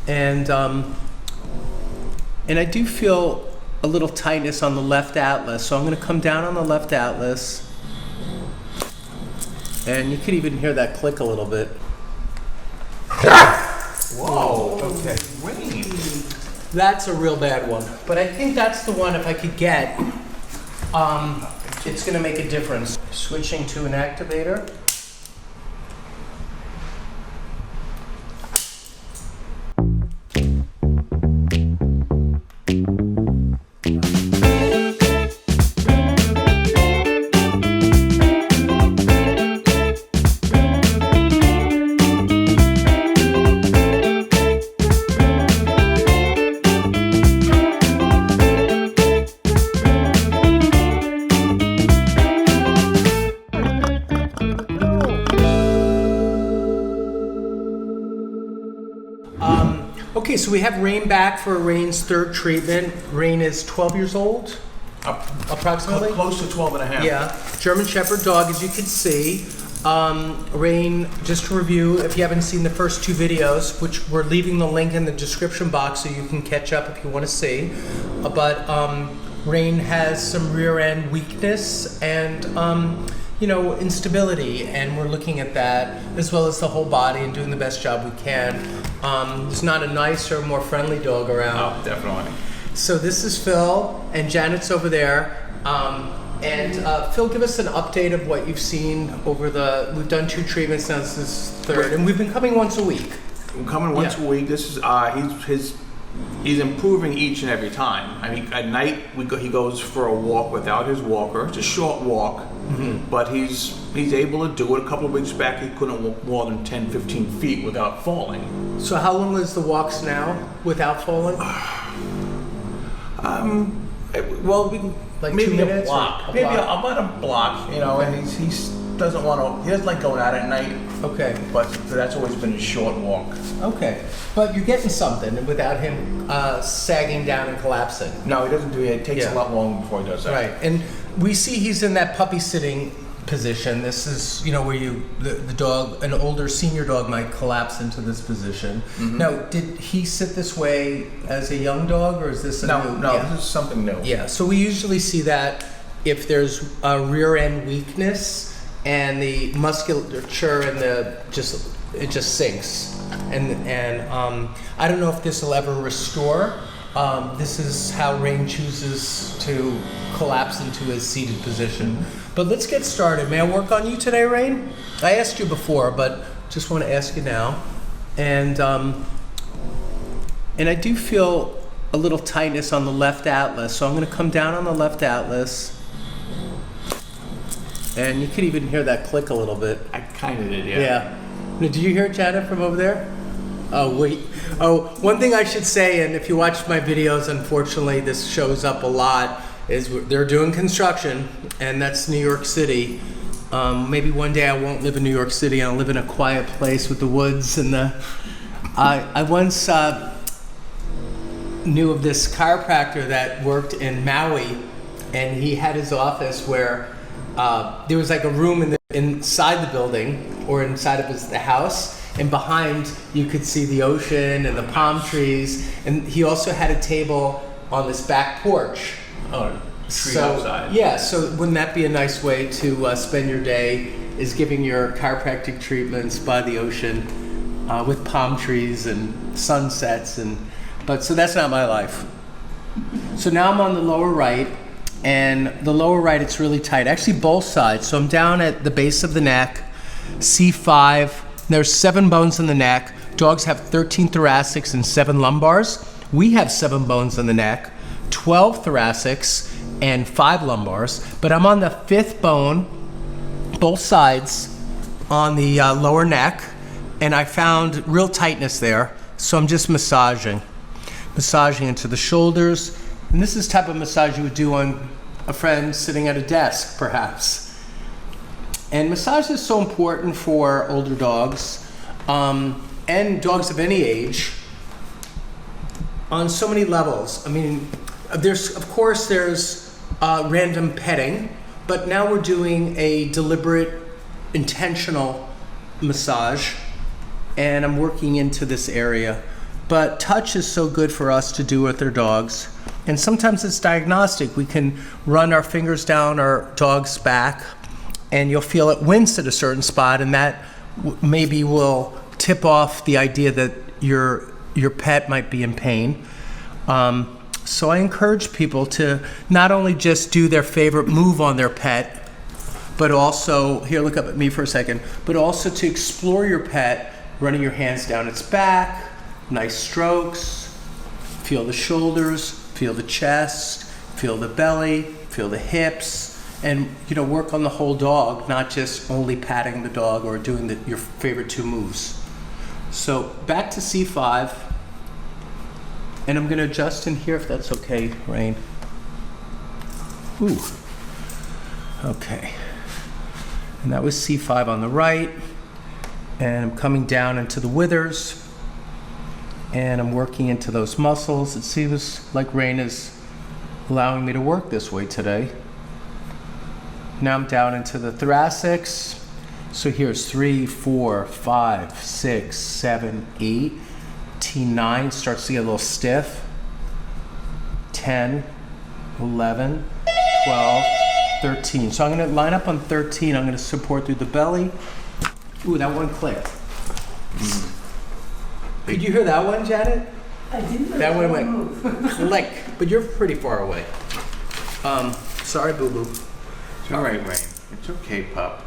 And I do feel a little tightness on the left atlas. So I'm going to come down on the left atlas. And you could even hear that click a little bit. Whoa, okay. Rayne. That's a real bad one. But I think that's the one, if I could get, it's going to make a difference. Switching to an activator. Okay, so we have Rayne back for Rayne's third treatment. Rayne is 12 years old, approximately. Close to 12 and a half. Yeah, German Shepherd dog, as you can see. Rayne, just to review, if you haven't seen the first two videos, which we're leaving the link in the description box so you can catch up if you want to see. But Rayne has some rear end weakness and instability, and we're looking at that as well as the whole body and doing the best job we can. There's not a nicer, more friendly dog around. Oh, definitely. So this is Phil, and Janet's over there. Phil, give us an update of what you've seen we've done 2 treatments, now this is third, and we've been coming once a week. We're coming once a week. This is he's improving each and every time. I mean, at night he goes for a walk without his walker. It's a short walk, but he's able to do it. A couple of weeks back, he couldn't walk more than 10, 15 feet without falling. So how long is the walks now without falling? Well, we can like maybe 2 minutes, a block, maybe about a block. And he doesn't like going out at night. Okay. But that's always been a short walk. Okay. But you're getting something without him sagging down and collapsing. No, he doesn't do it. It takes a lot longer before he does that. Right. And we see he's in that puppy sitting position. This is, where the dog, an older senior dog might collapse into this position. Mm-hmm. Now, did he sit this way as a young dog, or is this No, this is something new. Yeah. So we usually see that if there's a rear end weakness and the musculature and it just sinks, and I don't know if this will ever restore. This is how Rayne chooses to collapse into his seated position. But let's get started. May I work on you today, Rayne? I asked you before, but just want to ask you now. And I do feel a little tightness on the left atlas, so I'm going to come down on the left atlas. And you could even hear that click a little bit. I kind of did, yeah. Yeah. Now, did you hear Janet from over there? Oh, wait. Oh, one thing I should say, and if you watch my videos, unfortunately, this shows up a lot, is they're doing construction, and that's New York City. Maybe one day I won't live in New York City, I'll live in a quiet place with the woods and I once knew of this chiropractor that worked in Maui, and he had his office where there was like a room inside the building or inside of the house, and behind you could see the ocean and the palm trees, and he also had a table on this back porch. Oh, tree outside. Yeah, so wouldn't that be a nice way to spend your day, is giving your chiropractic treatments by the ocean with palm trees and sunsets, so that's not my life. So now I'm on the lower right, and the lower right, it's really tight. Actually, both sides. So I'm down at the base of the neck, C5. There's 7 bones in the neck. Dogs have 13 thoracics and 7 lumbars. We have 7 bones in the neck, 12 thoracics, and 5 lumbars. But I'm on the 5th bone, both sides, on the lower neck, and I found real tightness there. So I'm just massaging into the shoulders. And this is the type of massage you would do on a friend sitting at a desk, perhaps. And massage is so important for older dogs and dogs of any age on so many levels. I mean, there's random petting, but now we're doing a deliberate, intentional massage, and I'm working into this area. But touch is so good for us to do with our dogs. And sometimes it's diagnostic. We can run our fingers down our dog's back, and you'll feel it wince at a certain spot, and that maybe will tip off the idea that your pet might be in pain. So I encourage people to not only just do their favorite move on their pet, but also, here, look up at me for a second, but also to explore your pet, running your hands down its back, nice strokes, feel the shoulders, feel the chest, feel the belly, feel the hips, and work on the whole dog, not just only patting the dog or doing your favorite 2 moves. So back to C5, and I'm going to adjust in here if that's okay, Rayne. Ooh, okay. And that was C5 on the right, and I'm coming down into the withers, and I'm working into those muscles. It seems like Rayne is allowing me to work this way today. Now I'm down into the thoracics. So here's 3, 4, 5, 6, 7, 8. T9 starts to get a little stiff. 10, 11, 12, 13. So I'm going to line up on 13. I'm going to support through the belly. Ooh, that one clicked. Did you hear that one, Janet? I didn't. That one went click, but you're pretty far away. Sorry, boo-boo. All right, Rayne. It's okay, pup.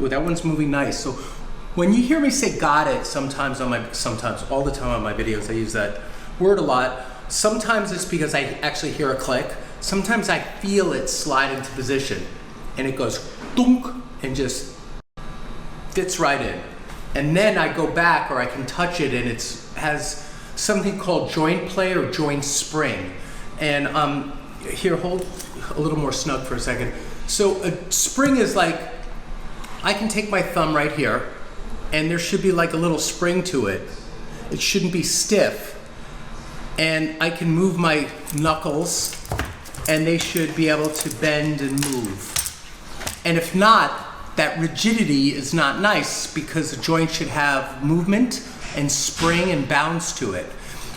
Ooh, that one's moving nice. So when you hear me say got it, sometimes all the time on my videos, I use that word a lot. Sometimes it's because I actually hear a click. Sometimes I feel it slide into position, and it goes thunk and just fits right in. And then I go back, or I can touch it, and it has something called joint play or joint spring. And here, hold a little more snug for a second. So a spring is like, I can take my thumb right here, and there should be like a little spring to it. It shouldn't be stiff. And I can move my knuckles, and they should be able to bend and move. And if not, that rigidity is not nice, because the joint should have movement and spring and bounce to it.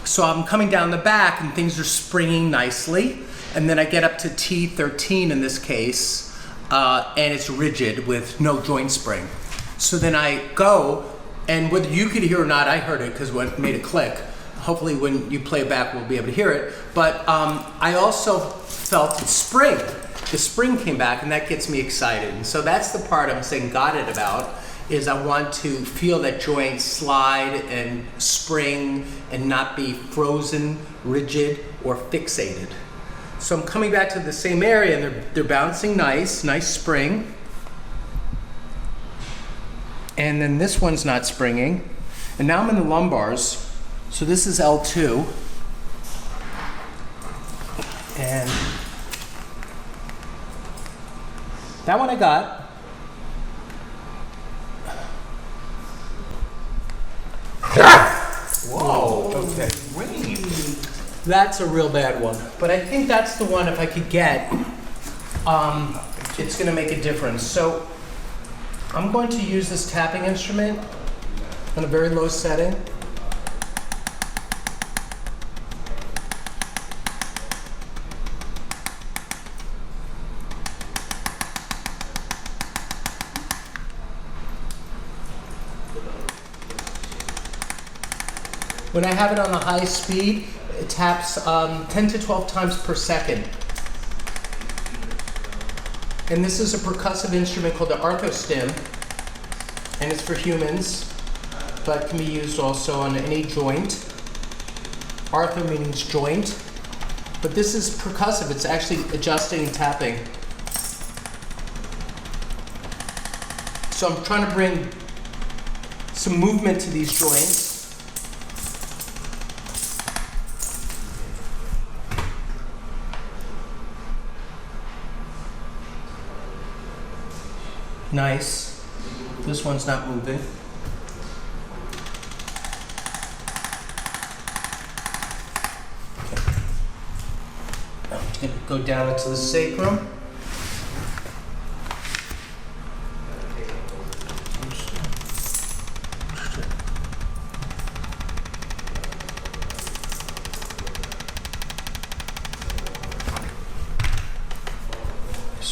So I'm coming down the back and things are springing nicely, and then I get up to T13 in this case, and it's rigid with no joint spring. So then I go, and whether you could hear or not, I heard it because it made a click. Hopefully when you play it back, we'll be able to hear it. But I also felt it spring. The spring came back, and that gets me excited. And so that's the part I'm saying got it about, is I want to feel that joint slide and spring and not be frozen, rigid, or fixated. So I'm coming back to the same area, and they're bouncing nice spring. And then this one's not springing. And now I'm in the lumbars. So this is L2. And that one I got. Whoa. Okay. Rayne. That's a real bad one. But I think that's the one, if I could get, it's going to make a difference. So I'm going to use this tapping instrument on a very low setting. When I have it on a high speed, it taps 10 to 12 times per second. And this is a percussive instrument called the arthostim, and it's for humans, but can be used also on any joint. Artho means joint, but this is percussive. It's actually adjusting and tapping. So I'm trying to bring some movement to these joints. Nice. This one's not moving. Okay. I'm going to go down into the sacrum.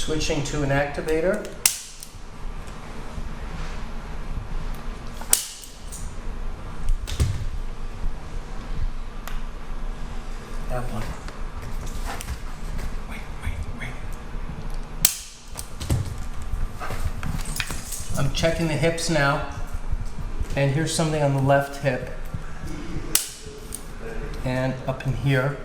switching to an activator. That one. I'm checking the hips now, and here's something on the left hip and up in here.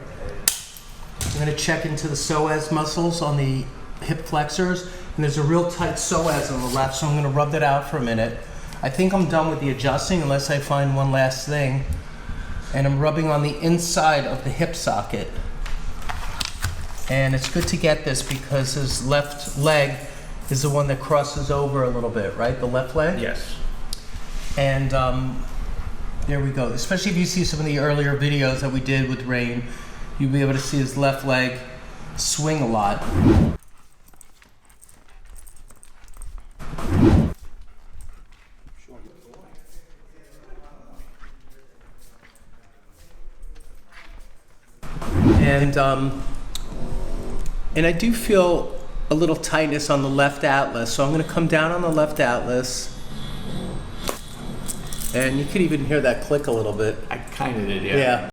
I'm going to check into the psoas muscles on the hip flexors, and there's a real tight psoas on the left, so I'm going to rub that out for a minute. I think I'm done with the adjusting unless I find one last thing, and I'm rubbing on the inside of the hip socket. And it's good to get this because his left leg is the one that crosses over a little bit, right? The left leg? Yes. And there we go. Especially if you see some of the earlier videos that we did with Rayne, you'll be able to see his left leg swing a lot. And I do feel a little tightness on the left atlas, so I'm going to come down on the left atlas, and you could even hear that click a little bit. I kind of did, yeah. Yeah.